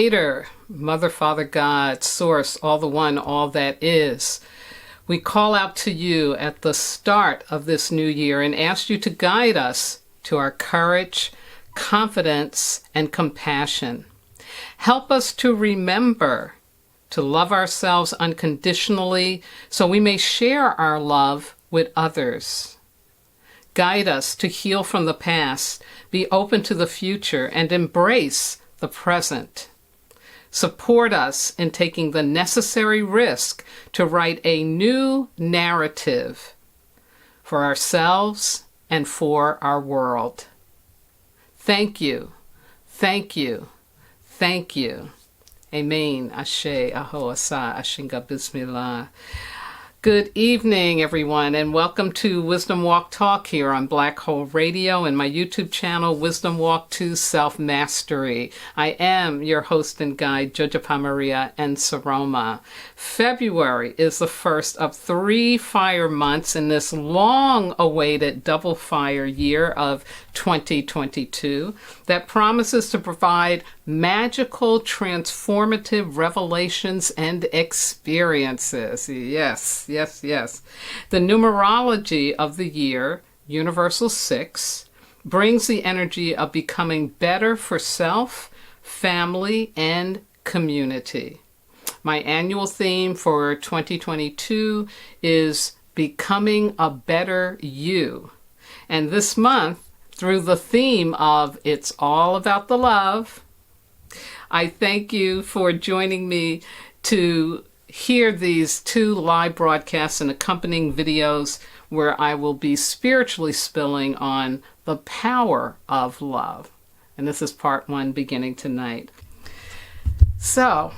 Creator, Mother, Father, God, Source, all the one, all that is, we call out to you at the start of this new year and ask you to guide us to our courage, confidence, and compassion. Help us to remember to love ourselves unconditionally so we may share our love with others. Guide us to heal from the past, be open to the future, and embrace the present. Support us in taking the necessary risk to write a new narrative for ourselves and for our world. Thank you, thank you, thank you. Amen, Ashe, Aho, Asa, Ashinga, Bismillah. Good evening, everyone, and welcome to Wisdom Walk Talk here on Black Hole Radio and my YouTube channel, Wisdom Walk to Self-Mastery. I am your host and guide, Jojapa Maria and Saroma. February is the first of 3 fire months in this long-awaited double fire year of 2022 that promises to provide magical, transformative revelations and experiences. Yes, yes, yes. The numerology of the year, Universal 6, brings the energy of becoming better for self, family, and community. My annual theme for 2022 is Becoming a Better You. And this month, through the theme of It's All About the Love, I thank you for joining me to hear these 2 live broadcasts and accompanying videos where I will be spiritually spilling on the power of love. And this is part 1 beginning tonight. So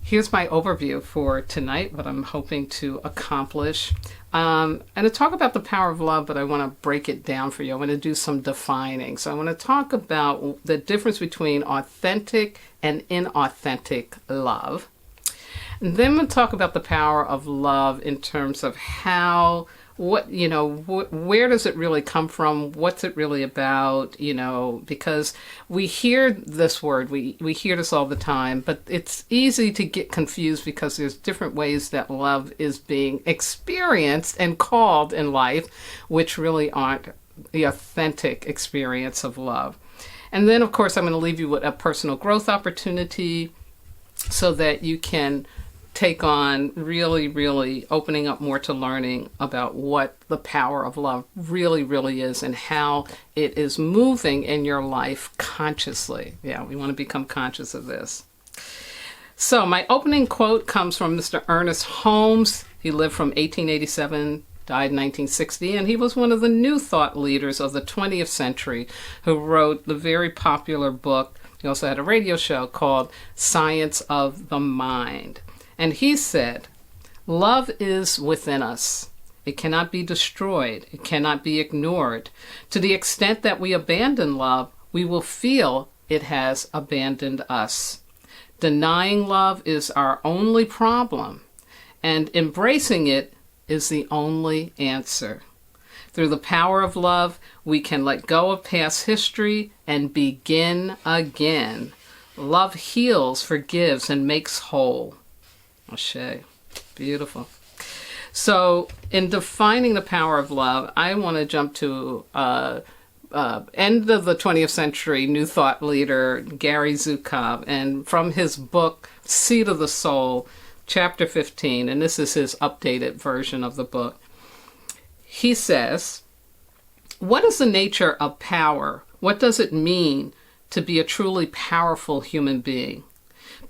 here's my overview for tonight, what I'm hoping to accomplish. And to talk about the power of love, but I want to break it down for you. I want to do some defining. So I want to talk about the difference between authentic and inauthentic love. And then we'll talk about the power of love in terms of how, where does it really come from? What's it really about? Because we hear this word, we hear this all the time, but it's easy to get confused because there's different ways that love is being experienced and called in life, which really aren't the authentic experience of love. And then, of course, I'm going to leave you with a personal growth opportunity so that you can take on really opening up more to learning about what the power of love really is and how it is moving in your life consciously. Yeah, we want to become conscious of this. So my opening quote comes from Mr. Ernest Holmes. He lived from 1887, died in 1960, and he was one of the new thought leaders of the 20th century who wrote the very popular book. He also had a radio show called Science of the Mind. And he said, love is within us. It cannot be destroyed. It cannot be ignored. To the extent that we abandon love, we will feel it has abandoned us. Denying love is our only problem, and embracing it is the only answer. Through the power of love, we can let go of past history and begin again. Love heals, forgives, and makes whole. Ashe. Beautiful. So in defining the power of love, I want to jump to end of the 20th century New Thought leader Gary Zukav, and from his book Seed of the Soul, chapter 15, and this is his updated version of the book. He says, what is the nature of power? What does it mean to be a truly powerful human being?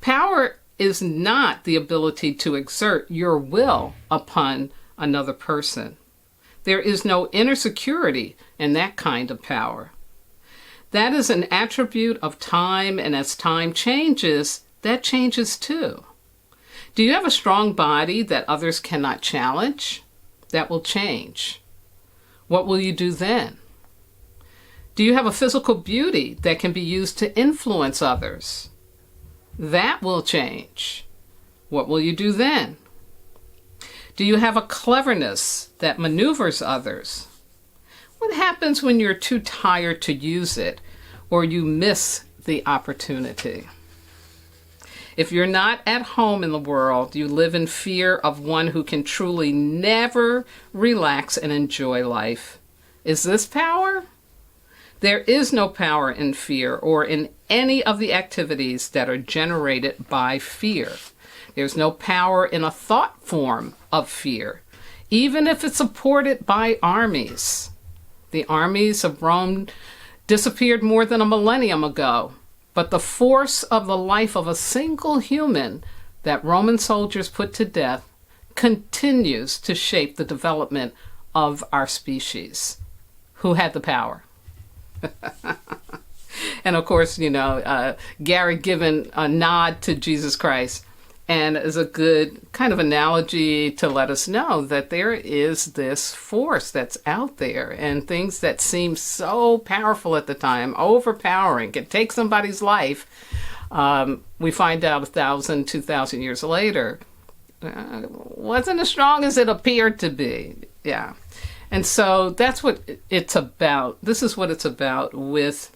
Power is not the ability to exert your will upon another person. There is no inner security in that kind of power. That is an attribute of time, and as time changes, that changes too. Do you have a strong body that others cannot challenge? That will change. What will you do then? Do you have a physical beauty that can be used to influence others? That will change. What will you do then? Do you have a cleverness that maneuvers others? What happens when you're too tired to use it or you miss the opportunity? If you're not at home in the world, you live in fear of one who can truly never relax and enjoy life. Is this power? There is no power in fear or in any of the activities that are generated by fear. There's no power in a thought form of fear, even if it's supported by armies. The armies of Rome disappeared more than a millennium ago, but the force of the life of a single human that Roman soldiers put to death continues to shape the development of our species. Who had the power? And of course, Gary giving a nod to Jesus Christ, and is a good kind of analogy to let us know that there is this force that's out there, and things that seem so powerful at the time, overpowering, can take somebody's life. We find out 1,000, 2,000 years later, wasn't as strong as it appeared to be. Yeah. And so that's what it's about. This is what it's about with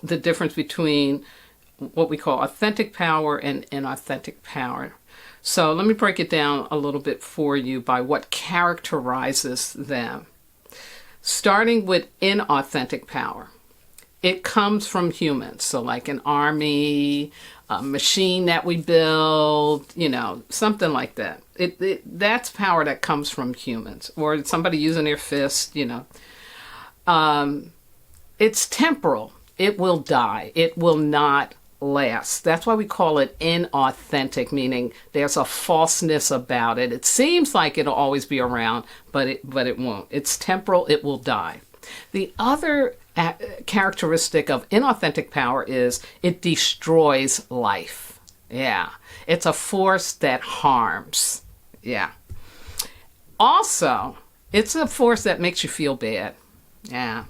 the difference between what we call authentic power and inauthentic power. So let me break it down a little bit for you by what characterizes them. Starting with inauthentic power. It comes from humans. So like an army, a machine that we build, something like that. That's power that comes from humans, or somebody using their fist, It's temporal. It will die. It will not last. That's why we call it inauthentic, meaning there's a falseness about it. It seems like it'll always be around, but it won't. It's temporal. It will die. The other characteristic of inauthentic power is it destroys life. Yeah. It's a force that harms. Yeah. Also, it's a force that makes you feel bad. Yeah.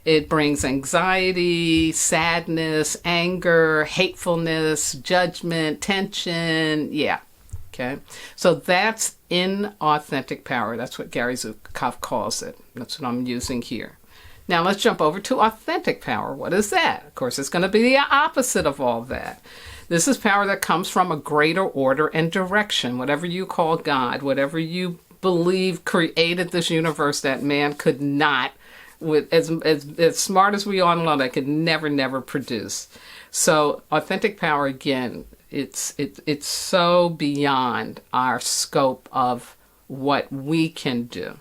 It brings anxiety, sadness, anger, hatefulness, judgment, tension. Yeah. Okay. So that's inauthentic power. That's what Gary Zukav calls it. That's what I'm using here. Now let's jump over to authentic power. What is that? Of course, it's going to be the opposite of all that. This is power that comes from a greater order and direction. Whatever you call God, whatever you believe created this universe that man could not, with as smart as we are in love, that could never produce. So authentic power, again, it's so beyond our scope of what we can do.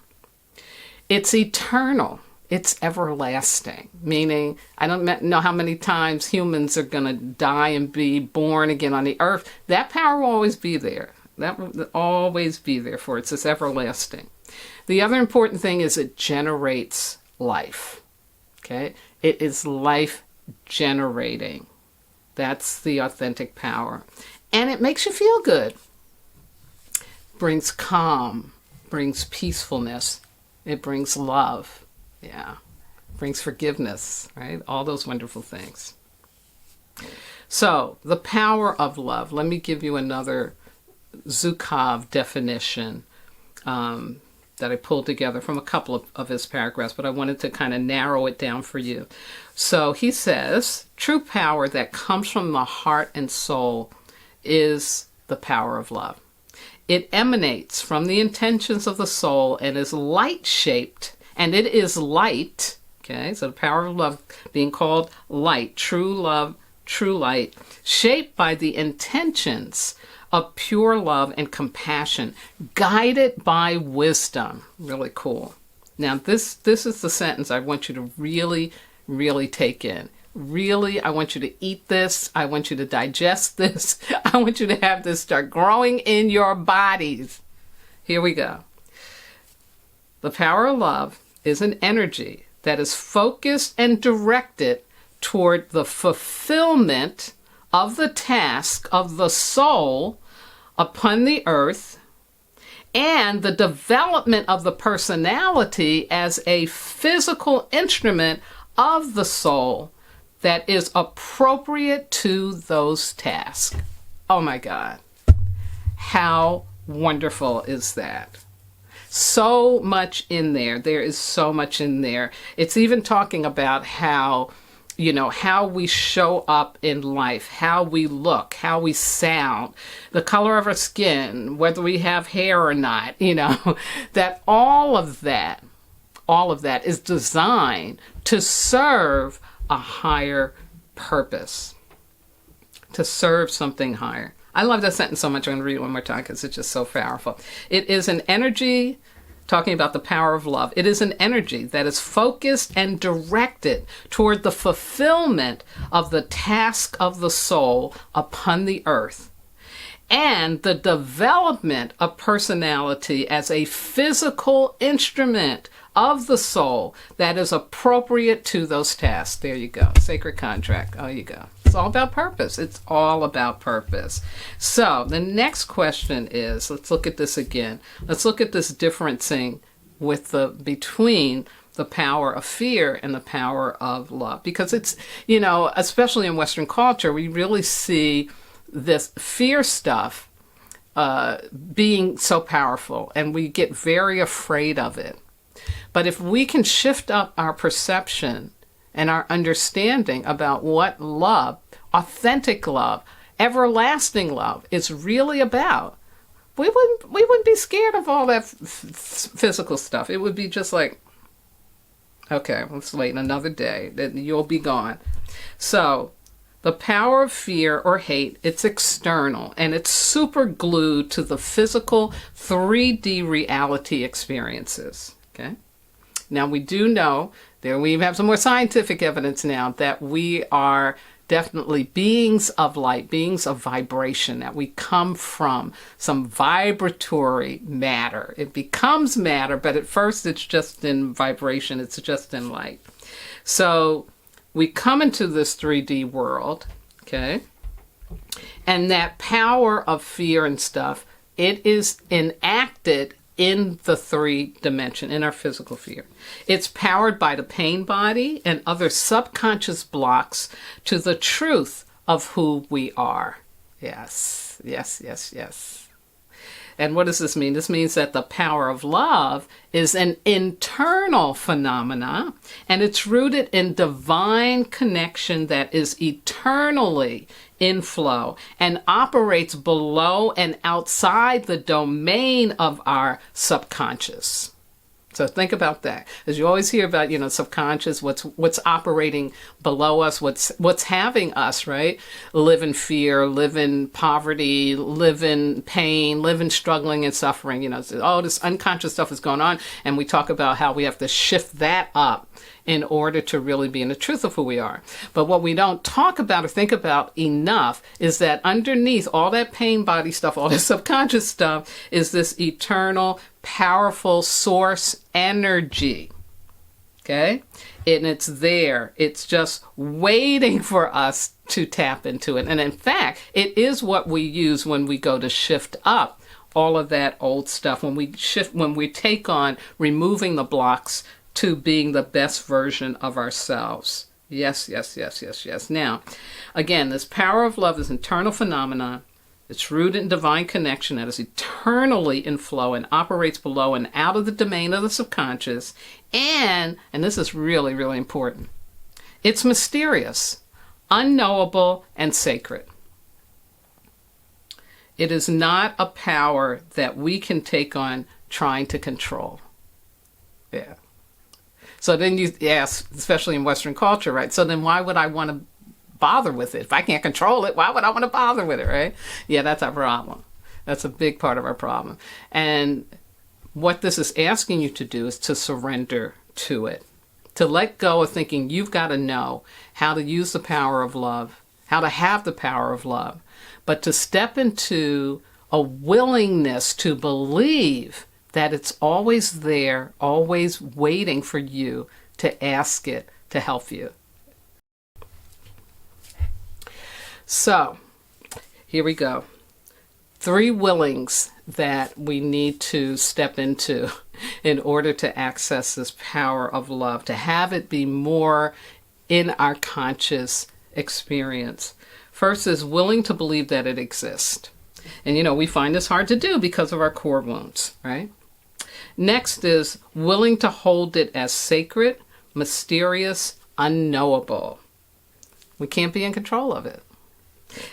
It's eternal. It's everlasting, meaning I don't know how many times humans are going to die and be born again on the earth. That power will always be there. That will always be there for it. It's everlasting. The other important thing is it generates life. Okay? It is life generating. That's the authentic power. And it makes you feel good. Brings calm, brings peacefulness. It brings love. Yeah, brings forgiveness, right? All those wonderful things. So, the power of love. Let me give you another Zukav definition that I pulled together from a couple of his paragraphs, but I wanted to kind of narrow it down for you. So he says, true power that comes from the heart and soul is the power of love. It emanates from the intentions of the soul and is light-shaped. And it is light, okay, so the power of love being called light, true love, true light, shaped by the intentions of pure love and compassion, guided by wisdom. Really cool. Now, this is the sentence I want you to really, really take in. Really, I want you to eat this. I want you to digest this. I want you to have this start growing in your bodies. Here we go. The power of love is an energy that is focused and directed toward the fulfillment of the task of the soul upon the earth and the development of the personality as a physical instrument of the soul that is appropriate to those tasks. Oh my God. How wonderful is that? So much in there. There is so much in there. It's even talking about how you know, how we show up in life, how we look, how we sound, the color of our skin, whether we have hair or not, you know, that all of that is designed to serve a higher purpose, to serve something higher. I love that sentence so much. I'm going to read it one more time because it's just so powerful. It is an energy, talking about the power of love, it is an energy that is focused and directed toward the fulfillment of the task of the soul upon the earth and the development of personality as a physical instrument of the soul that is appropriate to those tasks. There you go. Sacred contract. Oh, you go. It's all about purpose. It's all about purpose. So the next question is, let's look at this again. Let's look at this differencing between the power of fear and the power of love. Because it's, you know, especially in Western culture, we really see this fear stuff being so powerful, and we get very afraid of it. But if we can shift up our perception and our understanding about what love, authentic love, everlasting love is really about, we wouldn't be scared of all that physical stuff. It would be just like, okay, let's wait another day, then you'll be gone. So the power of fear or hate, it's external, and it's super glued to the physical 3D reality experiences. Okay. Now we do know, there we have some more scientific evidence now, that we are definitely beings of light, beings of vibration, that we come from some vibratory matter. It becomes matter, but at first it's just in vibration, it's just in light. So we come into this 3D world, okay, and that power of fear and stuff, it is enacted in the 3 dimension, in our physical fear. It's powered by the pain body and other subconscious blocks to the truth of who we are. Yes, yes, yes, yes. And what does this mean? This means that the power of love is an internal phenomena, and it's rooted in divine connection that is eternally in flow and operates below and outside the domain of our subconscious. So think about that. As you always hear about, you know, subconscious, what's operating below us, what's having us, right? Live in fear, live in poverty, live in pain, live in struggling and suffering. You know, all this unconscious stuff is going on, and we talk about how we have to shift that up in order to really be in the truth of who we are. But what we don't talk about or think about enough is that underneath all that pain body stuff, all this subconscious stuff, is this eternal, powerful source energy. Okay? And it's there. It's just waiting for us to tap into it. And in fact, it is what we use when we go to shift up all of that old stuff, when we take on removing the blocks to being the best version of ourselves. Yes, yes, yes, yes, yes. Now, again, this power of love is an internal phenomenon. It's rooted in divine connection that is eternally in flow and operates below and out of the domain of the subconscious. And this is really, really important, it's mysterious, unknowable, and sacred. It is not a power that we can take on trying to control. Yeah. So then you ask, especially in Western culture, right? So then why would I want to bother with it? If I can't control it, why would I want to bother with it, right? Yeah, that's our problem. That's a big part of our problem. And what this is asking you to do is to surrender to it, to let go of thinking you've got to know how to use the power of love, how to have the power of love, but to step into a willingness to believe that it's always there, always waiting for you to ask it to help you. So, here we go. 3 willings that we need to step into in order to access this power of love, to have it be more in our conscious experience. First is willing to believe that it exists. And, you know, we find this hard to do because of our core wounds, right? Next is willing to hold it as sacred, mysterious, unknowable. We can't be in control of it.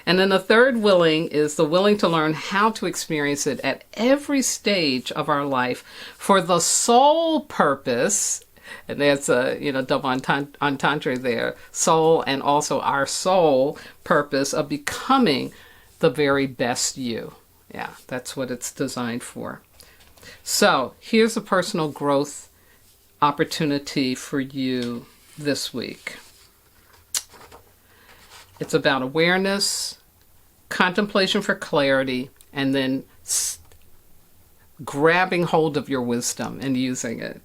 And then the third willing is the willing to learn how to experience it at every stage of our life for the sole purpose, and there's a double entendre there, soul and also our soul purpose of becoming the very best you. Yeah, that's what it's designed for. So here's a personal growth opportunity for you this week. It's about awareness, contemplation for clarity, and then grabbing hold of your wisdom and using it.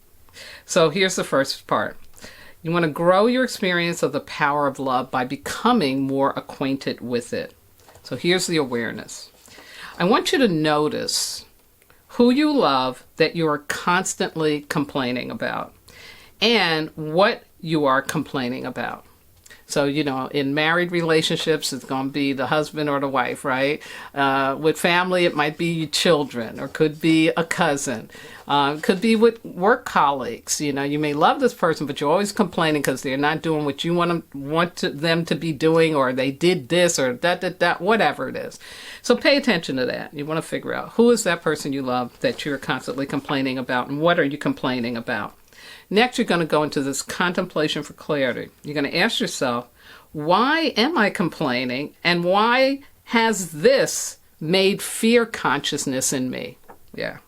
So here's the first part. You want to grow your experience of the power of love by becoming more acquainted with it. So here's the awareness. I want you to notice who you love that you are constantly complaining about and what you are complaining about. So, in married relationships, it's going to be the husband or the wife, right? With family, it might be children or could be a cousin. Could be with work colleagues. You may love this person, but you're always complaining because they're not doing what you want them to be doing, or they did this or that, whatever it is. So pay attention to that. You want to figure out who is that person you love that you're constantly complaining about, and what are you complaining about? Next, you're going to go into this contemplation for clarity. You're going to ask yourself, why am I complaining, and why has this made fear consciousness in me? Yeah.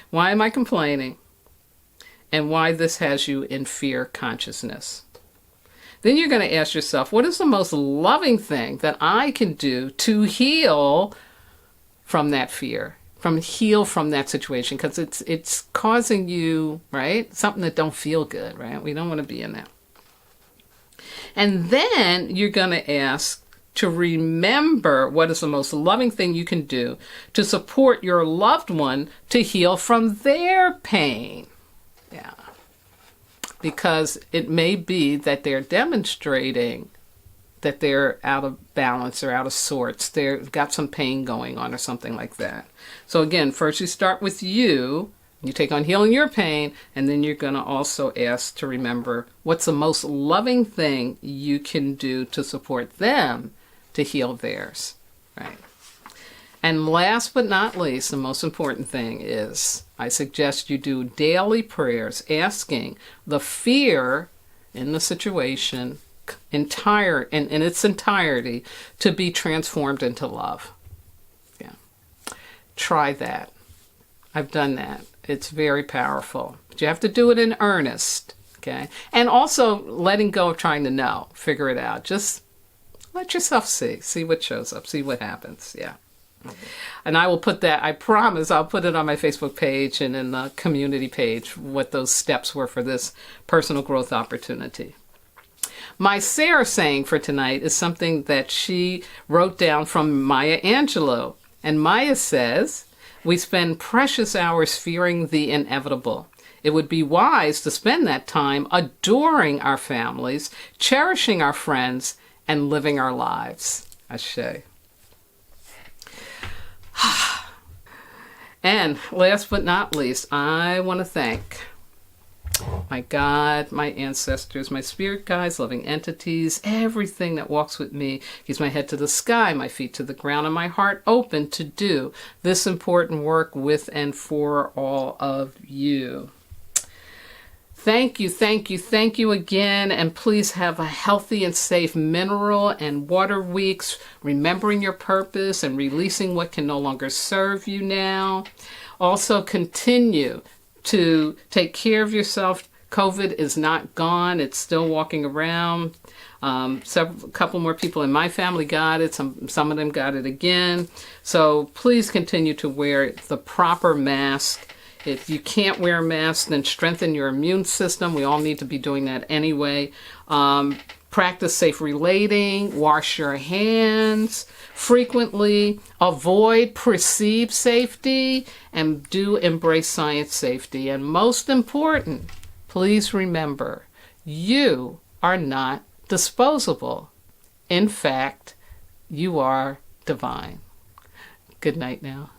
Why am I complaining, and why this has you in fear consciousness? Then you're going to ask yourself, what is the most loving thing that I can do to heal from that fear? Heal from that situation, because it's causing you, right, something that don't feel good, right? We don't want to be in that. And then you're going to ask to remember what is the most loving thing you can do to support your loved one to heal from their pain. Yeah. Because it may be that they're demonstrating that they're out of balance or out of sorts. They've got some pain going on or something like that. So again, first you start with you take on healing your pain, and then you're going to also ask to remember what's the most loving thing you can do to support them to heal theirs, right? And last but not least, the most important thing is I suggest you do daily prayers asking the fear in the situation in its entirety to be transformed into love. Yeah. Try that. I've done that. It's very powerful. But you have to do it in earnest. Okay. And also letting go of trying to know. Figure it out. Just let yourself see what shows up, see what happens. Yeah. And I will put that, I promise, I'll put it on my Facebook page and in the community page, what those steps were for this personal growth opportunity. My Sara Saying for tonight is something that she wrote down from Maya Angelou. And Maya says, we spend precious hours fearing the inevitable. It would be wise to spend that time adoring our families, cherishing our friends, and living our lives. Ashe. And last but not least, I want to thank my God, my ancestors, my spirit guides, loving entities, everything that walks with me, keeps my head to the sky, my feet to the ground, and my heart open to do this important work with and for all of you. Thank you, thank you, thank you again, and please have a healthy and safe mineral and water weeks, remembering your purpose and releasing what can no longer serve you now. Also continue to take care of yourself. COVID is not gone. It's still walking around. A couple more people in my family got it. Some of them got it again. So please continue to wear the proper mask. If you can't wear a mask, then strengthen your immune system. We all need to be doing that anyway. Practice safe relating, wash your hands frequently, avoid perceived safety, and do embrace science safety. And most important, please remember, you are not disposable. In fact, you are divine. Good night now.